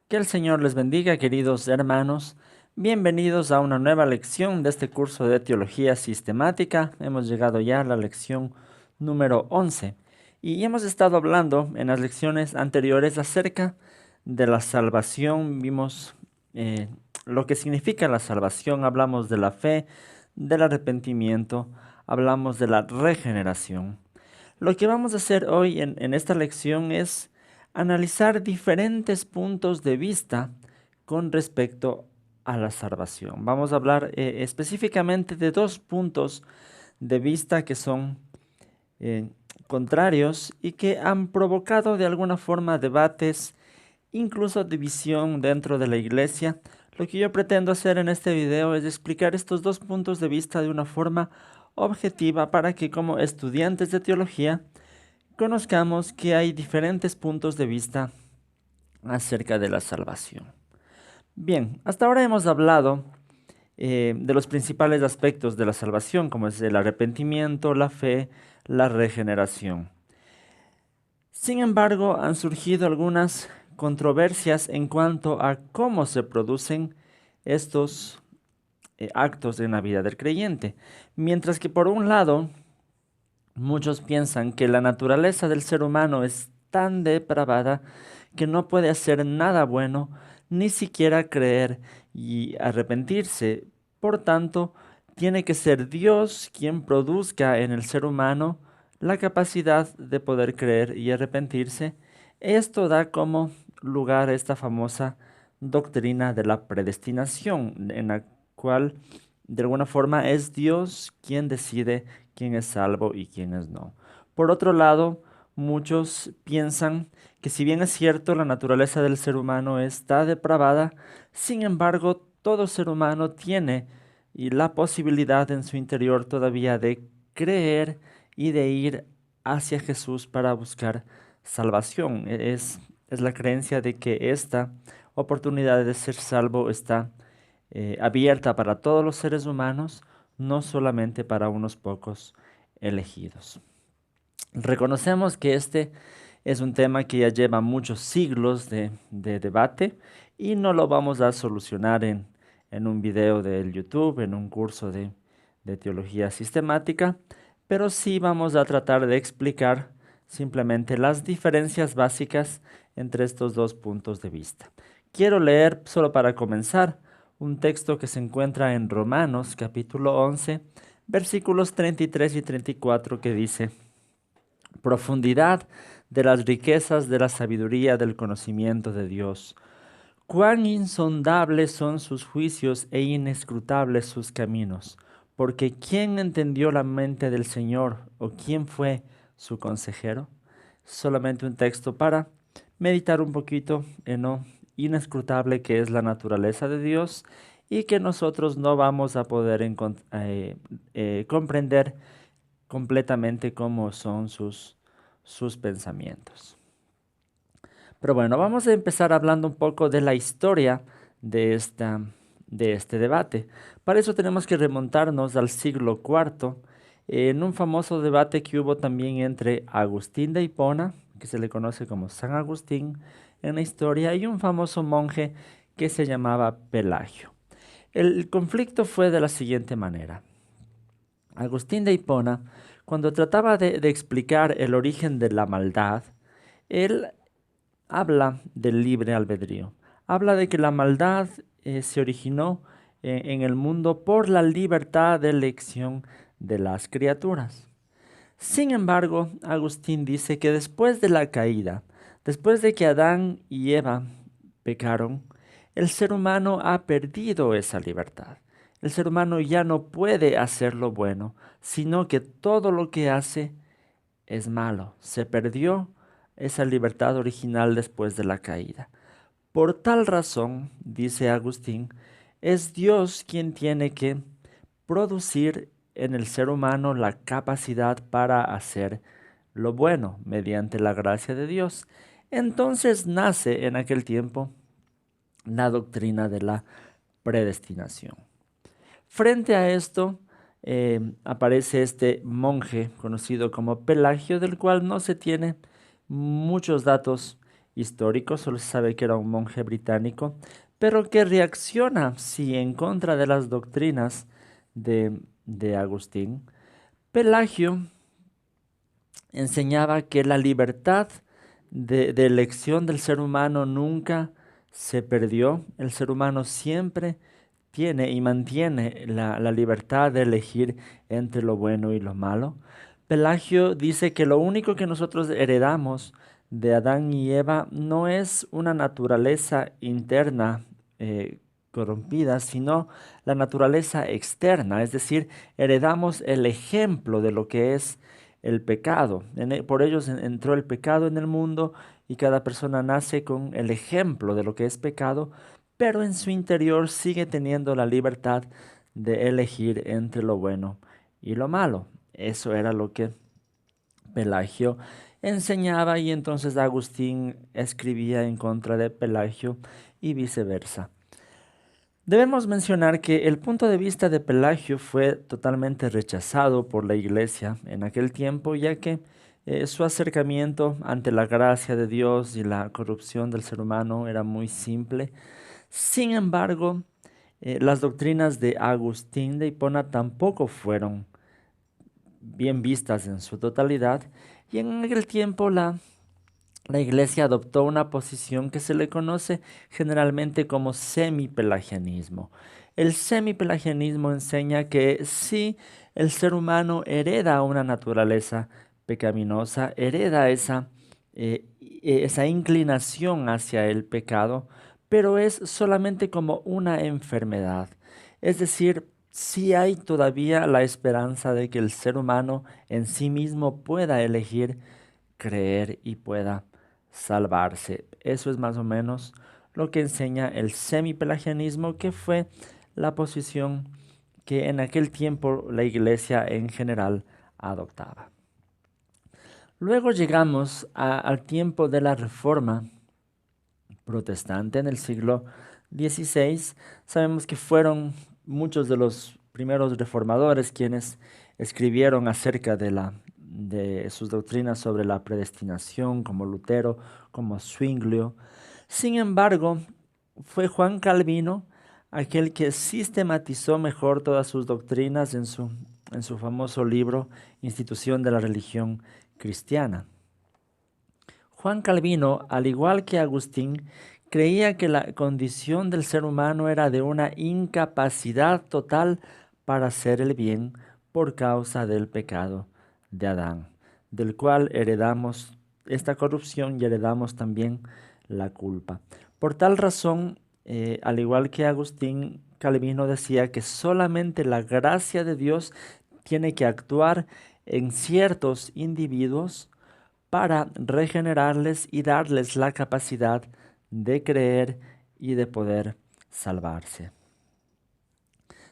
Que el Señor les bendiga, queridos hermanos. Bienvenidos a una nueva lección de este curso de Teología Sistemática. Hemos llegado ya a la lección número 11 y hemos estado hablando en las lecciones anteriores acerca de la salvación. Vimos lo que significa la salvación, hablamos de la fe, del arrepentimiento, hablamos de la regeneración. Lo que vamos a hacer hoy en esta lección es analizar diferentes puntos de vista con respecto a la salvación. Vamos a hablar específicamente de dos puntos de vista que son eh, contrarios y que han provocado de alguna forma debates, incluso división dentro de la iglesia. Lo que yo pretendo hacer en este video es explicar estos dos puntos de vista de una forma objetiva para que como estudiantes de teología conozcamos que hay diferentes puntos de vista acerca de la salvación. Bien, hasta ahora hemos hablado de los principales aspectos de la salvación, como es el arrepentimiento, la fe, la regeneración. Sin embargo, han surgido algunas controversias en cuanto a cómo se producen estos actos en la vida del creyente. Mientras que por un lado, muchos piensan que la naturaleza del ser humano es tan depravada que no puede hacer nada bueno, ni siquiera creer y arrepentirse. Por tanto, tiene que ser Dios quien produzca en el ser humano la capacidad de poder creer y arrepentirse. Esto da como lugar a esta famosa doctrina de la predestinación, en la cual de alguna forma es Dios quien decide quién es salvo y quién es no. Por otro lado, muchos piensan que si bien es cierto la naturaleza del ser humano está depravada, sin embargo todo ser humano tiene y la posibilidad en su interior todavía de creer y de ir hacia Jesús para buscar salvación. Es la creencia de que esta oportunidad de ser salvo está abierta para todos los seres humanos, no solamente para unos pocos elegidos. Reconocemos que este es un tema que ya lleva muchos siglos de debate y no lo vamos a solucionar en un video del YouTube, en un curso de teología sistemática, pero sí vamos a tratar de explicar simplemente las diferencias básicas entre estos dos puntos de vista. Quiero leer, solo para comenzar, un texto que se encuentra en Romanos capítulo 11, versículos 33 y 34 que dice: profundidad de las riquezas de la sabiduría del conocimiento de Dios. Cuán insondables son sus juicios e inescrutables sus caminos. Porque ¿quién entendió la mente del Señor o quién fue su consejero? Solamente un texto para meditar un poquito en lo inescrutable que es la naturaleza de Dios y que nosotros no vamos a poder comprender completamente cómo son sus pensamientos. Pero bueno, vamos a empezar hablando un poco de la historia de, de este debate. Para eso tenemos que remontarnos al siglo IV, en un famoso debate que hubo también entre Agustín de Hipona, que se le conoce como San Agustín en la historia, y un famoso monje que se llamaba Pelagio. El conflicto fue de la siguiente manera. Agustín de Hipona, cuando trataba de explicar el origen de la maldad, él habla del libre albedrío. Habla de que la maldad se originó en el mundo por la libertad de elección de las criaturas. Sin embargo, Agustín dice que después de la caída, después de que Adán y Eva pecaron, el ser humano ha perdido esa libertad. El ser humano ya no puede hacer lo bueno, sino que todo lo que hace es malo. Se perdió esa libertad original después de la caída. Por tal razón, dice Agustín, es Dios quien tiene que producir en el ser humano la capacidad para hacer lo bueno mediante la gracia de Dios. Entonces nace en aquel tiempo la doctrina de la predestinación. Frente a esto, aparece este monje conocido como Pelagio, del cual no se tiene muchos datos histórico, solo se sabe que era un monje británico, pero que reacciona, sí, en contra de las doctrinas de Agustín. Pelagio enseñaba que la libertad de elección del ser humano nunca se perdió. El ser humano siempre tiene y mantiene la libertad de elegir entre lo bueno y lo malo. Pelagio dice que lo único que nosotros heredamos de Adán y Eva no es una naturaleza interna corrompida, sino la naturaleza externa, es decir, heredamos el ejemplo de lo que es el pecado. Por ellos entró el pecado en el mundo y cada persona nace con el ejemplo de lo que es pecado, pero en su interior sigue teniendo la libertad de elegir entre lo bueno y lo malo. Eso era lo que Pelagio enseñaba y entonces Agustín escribía en contra de Pelagio y viceversa. Debemos mencionar que el punto de vista de Pelagio fue totalmente rechazado por la Iglesia en aquel tiempo, ya que su acercamiento ante la gracia de Dios y la corrupción del ser humano era muy simple. Sin embargo, las doctrinas de Agustín de Hipona tampoco fueron bien vistas en su totalidad, y en aquel tiempo la Iglesia adoptó una posición que se le conoce generalmente como semipelagianismo. El semipelagianismo enseña que si el ser humano hereda una naturaleza pecaminosa, hereda esa inclinación hacia el pecado, pero es solamente como una enfermedad. Es decir, si hay todavía la esperanza de que el ser humano en sí mismo pueda elegir creer y pueda salvarse. Eso es más o menos lo que enseña el semipelagianismo, que fue la posición que en aquel tiempo la iglesia en general adoptaba. Luego llegamos al tiempo de la Reforma protestante en el siglo XVI. Sabemos que fueron muchos de los primeros reformadores quienes escribieron acerca de sus doctrinas sobre la predestinación, como Lutero, como Zwinglio. Sin embargo, fue Juan Calvino aquel que sistematizó mejor todas sus doctrinas en su famoso libro Institución de la Religión Cristiana. Juan Calvino, al igual que Agustín, creía que la condición del ser humano era de una incapacidad total para hacer el bien por causa del pecado de Adán, del cual heredamos esta corrupción y heredamos también la culpa. Por tal razón, al igual que Agustín, Calvino decía que solamente la gracia de Dios tiene que actuar en ciertos individuos para regenerarles y darles la capacidad de creer y de poder salvarse.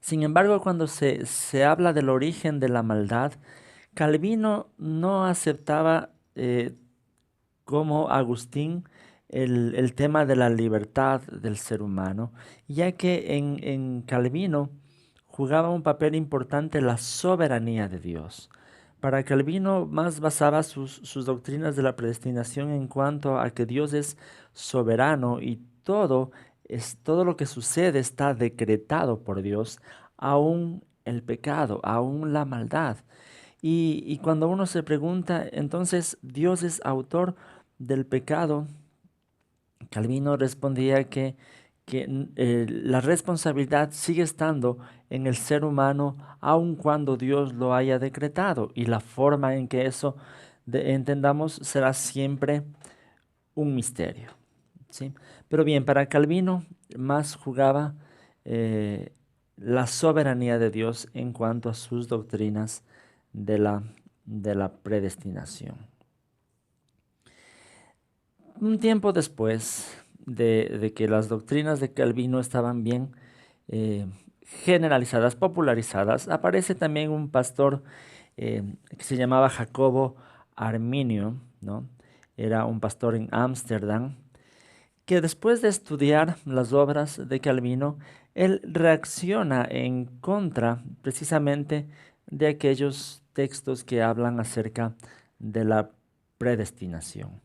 Sin embargo, cuando se habla del origen de la maldad, Calvino no aceptaba como Agustín el tema de la libertad del ser humano, ya que en Calvino jugaba un papel importante la soberanía de Dios. Para Calvino más basaba sus doctrinas de la predestinación en cuanto a que Dios es soberano y todo lo que sucede está decretado por Dios, aún el pecado, aún la maldad. Y cuando uno se pregunta, entonces, ¿Dios es autor del pecado? Calvino respondía que la responsabilidad sigue estando en el ser humano aun cuando Dios lo haya decretado, y la forma en que eso entendamos será siempre un misterio, ¿sí? Pero bien, para Calvino más jugaba eh, la soberanía de Dios en cuanto a sus doctrinas de la predestinación. Un tiempo después de que las doctrinas de Calvino estaban bien eh, generalizadas, popularizadas, aparece también un pastor que se llamaba Jacobo Arminio, ¿no? Era un pastor en Ámsterdam, que después de estudiar las obras de Calvino, él reacciona en contra precisamente de aquellos textos que hablan acerca de la predestinación.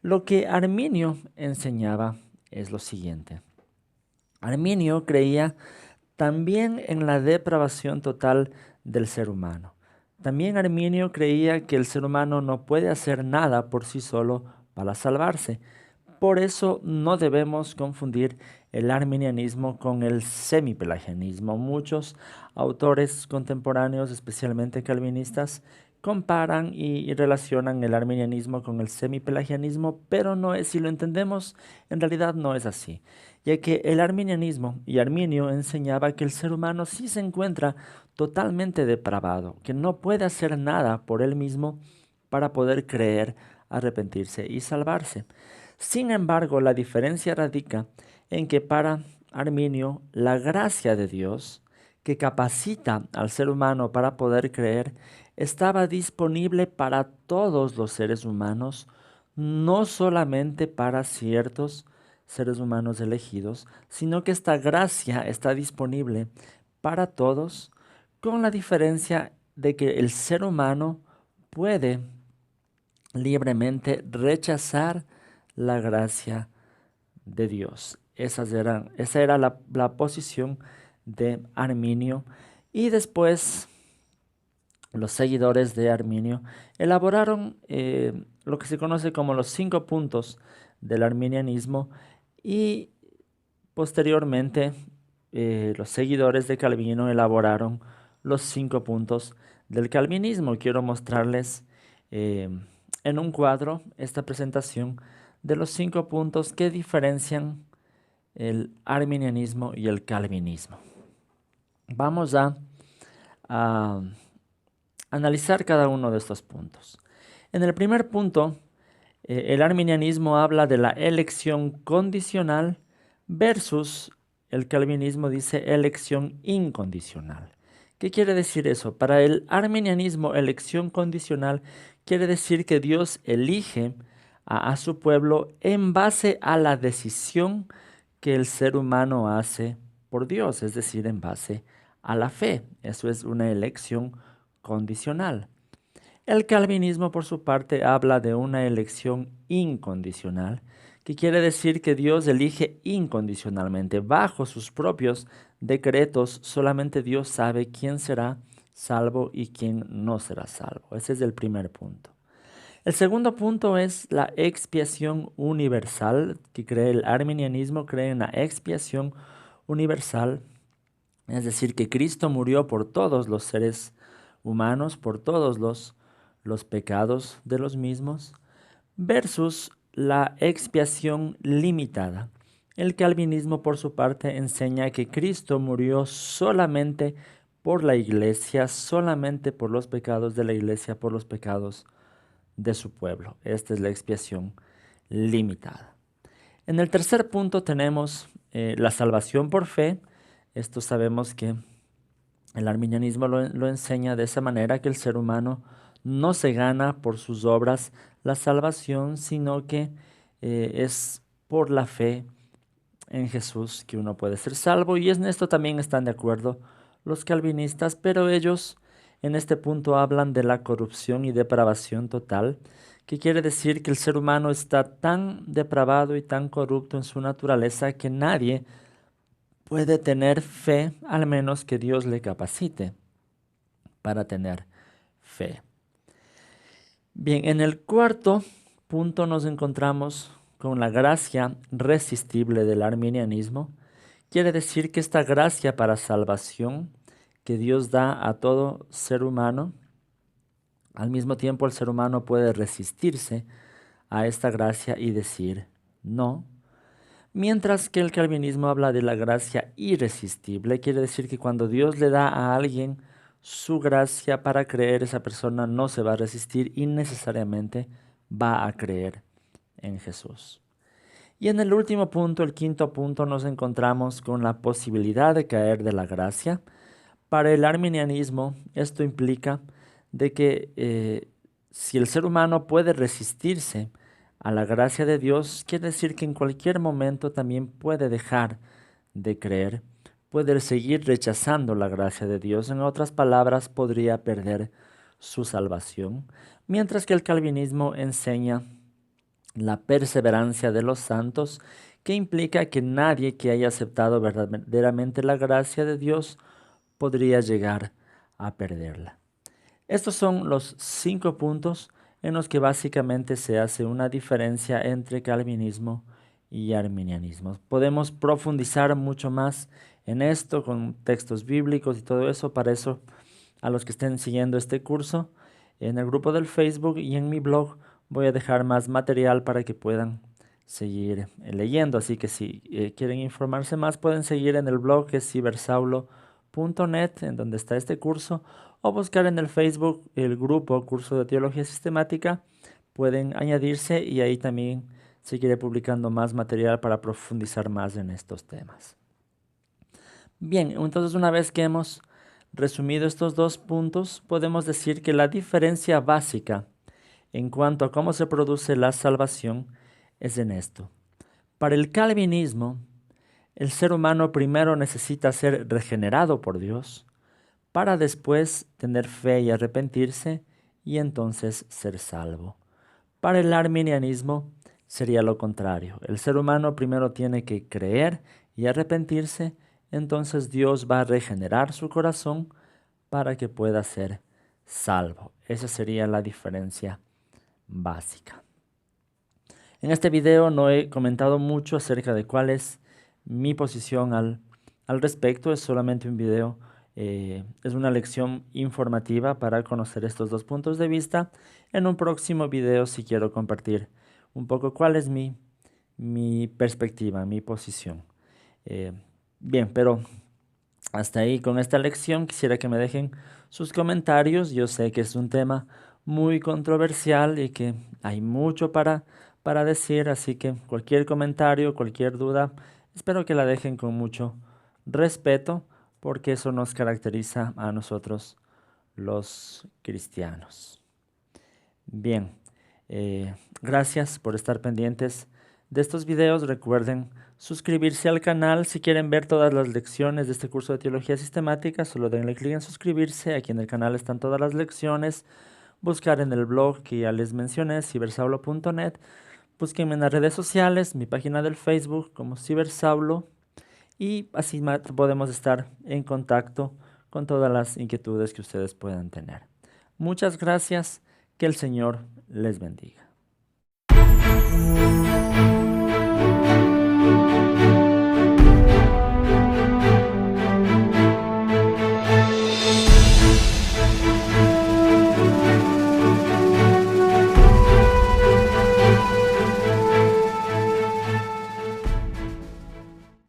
Lo que Arminio enseñaba es lo siguiente. Arminio creía también en la depravación total del ser humano. También Arminio creía que el ser humano no puede hacer nada por sí solo para salvarse. Por eso no debemos confundir el arminianismo con el semipelagianismo. Muchos autores contemporáneos, especialmente calvinistas, comparan y relacionan el arminianismo con el semipelagianismo, pero no es, si lo entendemos, en realidad no es así, ya que el arminianismo y Arminio enseñaba que el ser humano sí se encuentra totalmente depravado, que no puede hacer nada por él mismo para poder creer, arrepentirse y salvarse. Sin embargo, la diferencia radica en que para Arminio la gracia de Dios, que capacita al ser humano para poder creer, estaba disponible para todos los seres humanos, no solamente para ciertos seres humanos elegidos, sino que esta gracia está disponible para todos, con la diferencia de que el ser humano puede libremente rechazar la gracia de Dios. Esa era la posición de Arminio. Y después los seguidores de Arminio elaboraron lo que se conoce como los 5 puntos del arminianismo y posteriormente los seguidores de Calvino elaboraron los 5 puntos del calvinismo. Quiero mostrarles eh, en un cuadro esta presentación de los 5 puntos que diferencian el arminianismo y el calvinismo. Vamos a analizar cada uno de estos puntos. En el primer punto, el arminianismo habla de la elección condicional versus el calvinismo dice elección incondicional. ¿Qué quiere decir eso? Para el arminianismo, elección condicional quiere decir que Dios elige a su pueblo en base a la decisión que el ser humano hace por Dios, es decir, en base a la fe. Eso es una elección condicional. El calvinismo, por su parte, habla de una elección incondicional, que quiere decir que Dios elige incondicionalmente, bajo sus propios decretos. Solamente Dios sabe quién será salvo y quién no será salvo. Ese es el primer punto. El segundo punto es la expiación universal, que cree el arminianismo, cree en la expiación universal, es decir, que Cristo murió por todos los seres humanos, por todos los pecados de los mismos, versus la expiación limitada. El calvinismo, por su parte, enseña que Cristo murió solamente por la iglesia, solamente por los pecados de la iglesia, por los pecados de su pueblo. Esta es la expiación limitada. En el tercer punto tenemos la salvación por fe. Esto sabemos que el arminianismo lo enseña de esa manera, que el ser humano no se gana por sus obras la salvación, sino que es por la fe en Jesús que uno puede ser salvo. Y en esto también están de acuerdo los calvinistas, pero ellos en este punto hablan de la corrupción y depravación total, que quiere decir que el ser humano está tan depravado y tan corrupto en su naturaleza que nadie puede tener fe, al menos que Dios le capacite para tener fe. Bien, en el cuarto punto nos encontramos con la gracia resistible del arminianismo. Quiere decir que esta gracia para salvación que Dios da a todo ser humano, al mismo tiempo el ser humano puede resistirse a esta gracia y decir no. Mientras que el calvinismo habla de la gracia irresistible, quiere decir que cuando Dios le da a alguien su gracia para creer, esa persona no se va a resistir y necesariamente va a creer en Jesús. Y en el último punto, el quinto punto, nos encontramos con la posibilidad de caer de la gracia. Para el arminianismo, esto implica de que si el ser humano puede resistirse a la gracia de Dios, quiere decir que en cualquier momento también puede dejar de creer, puede seguir rechazando la gracia de Dios. En otras palabras, podría perder su salvación. Mientras que el calvinismo enseña la perseverancia de los santos, que implica que nadie que haya aceptado verdaderamente la gracia de Dios podría llegar a perderla. Estos son los 5 puntos en los que básicamente se hace una diferencia entre calvinismo y arminianismo. Podemos profundizar mucho más en esto con textos bíblicos y todo eso. Para eso, a los que estén siguiendo este curso, en el grupo del Facebook y en mi blog voy a dejar más material para que puedan seguir leyendo. Así que si quieren informarse más, pueden seguir en el blog que es cibersauro.net, en donde está este curso, o buscar en el Facebook el grupo Curso de Teología Sistemática. Pueden añadirse y ahí también seguiré publicando más material para profundizar más en estos temas. Bien, entonces una vez que hemos resumido estos 2 puntos, podemos decir que la diferencia básica en cuanto a cómo se produce la salvación es en esto. Para el calvinismo, el ser humano primero necesita ser regenerado por Dios para después tener fe y arrepentirse y entonces ser salvo. Para el arminianismo sería lo contrario. El ser humano primero tiene que creer y arrepentirse, entonces Dios va a regenerar su corazón para que pueda ser salvo. Esa sería la diferencia básica. En este video no he comentado mucho acerca de cuál es mi posición al respecto. Es solamente un video, es una lección informativa para conocer estos 2 puntos de vista. En un próximo video sí quiero compartir un poco cuál es mi perspectiva, mi posición. Bien, pero hasta ahí con esta lección. Quisiera que me dejen sus comentarios. Yo sé que es un tema muy controversial y que hay mucho para decir, así que cualquier comentario, cualquier duda, espero que la dejen con mucho respeto, porque eso nos caracteriza a nosotros los cristianos. Bien, gracias por estar pendientes de estos videos. Recuerden suscribirse al canal. Si quieren ver todas las lecciones de este curso de Teología Sistemática, solo denle clic en suscribirse. Aquí en el canal están todas las lecciones. Buscar en el blog que ya les mencioné, cibersaulo.net. Búsquenme en las redes sociales, mi página del Facebook como Cibersaulo, y así podemos estar en contacto con todas las inquietudes que ustedes puedan tener. Muchas gracias, que el Señor les bendiga.